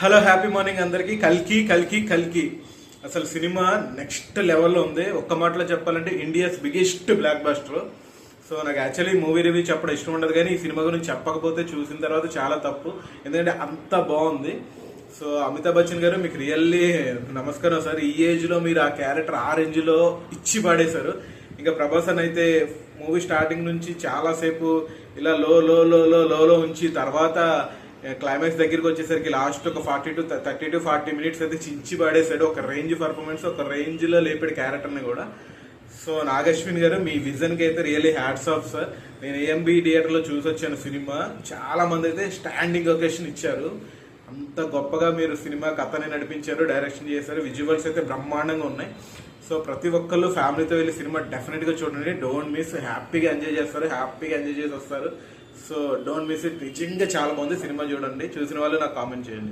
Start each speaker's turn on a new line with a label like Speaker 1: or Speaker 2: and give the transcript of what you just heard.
Speaker 1: Hello happy morning అందరికి. కల్కి కల్కి కల్కి అసలు సినిమా నెక్స్ట్ లెవెల్లో ఉంది. ఒక్క మాటలో చెప్పాలంటే India's biggest block buster. So నాకు యాక్చువల్లీ మూవీ రివ్యూ చెప్పడం ఇష్టం ఉండదు, కానీ ఈ సినిమా గురించి చెప్పకపోతే చూసిన తర్వాత చాలా తప్పు, ఎందుకంటే అంత బాగుంది. సో అమితాబ్ బచ్చన్ గారు, మీకు రియల్లీ నమస్కారం సార్. ఈ ఏజ్ లో మీరు ఆ క్యారెక్టర్ ఆ రేంజ్ లో ఇచ్చి పాడేశారు. ఇంకా ప్రభాస్ అని అయితే మూవీ స్టార్టింగ్ నుంచి చాలాసేపు ఇలా లో లో లో లో లో ఉంచి తర్వాత క్లైమాక్స్ దగ్గరికి వచ్చేసరికి లాస్ట్ ఒక 30 to 40 మినిట్స్ అయితే చించి పాడేశాడు. ఒక రేంజ్ పర్ఫార్మెన్స్, ఒక రేంజ్ లో లేపాడు క్యారెక్టర్ని కూడా. సో నాగశ్విన్ గారు, మీ విజన్ కి అయితే రియల్లీ హ్యాట్స్ ఆఫ్ సార్. నేను ఏఎంబి థియేటర్ లో చూసి వచ్చాను సినిమా. చాలా మంది అయితే స్టాండింగ్ ఒకేషన్ ఇచ్చారు. అంత గొప్పగా మీరు సినిమా కథని నడిపించారు, డైరెక్షన్ చేశారు. విజువల్స్ అయితే బ్రహ్మాండంగా ఉన్నాయి. సో ప్రతి ఒక్కళ్ళు ఫ్యామిలీతో వెళ్ళి సినిమా డెఫినెట్ గా చూడండి. Don't miss. హ్యాపీగా ఎంజాయ్ చేస్తారు, హ్యాపీగా ఎంజాయ్ చేసి వస్తారు. So don't miss it. నిజంగా చాలా బాగుంది సినిమా. చూడండి, చూసిన వాళ్ళు నాకు కామెంట్ చేయండి.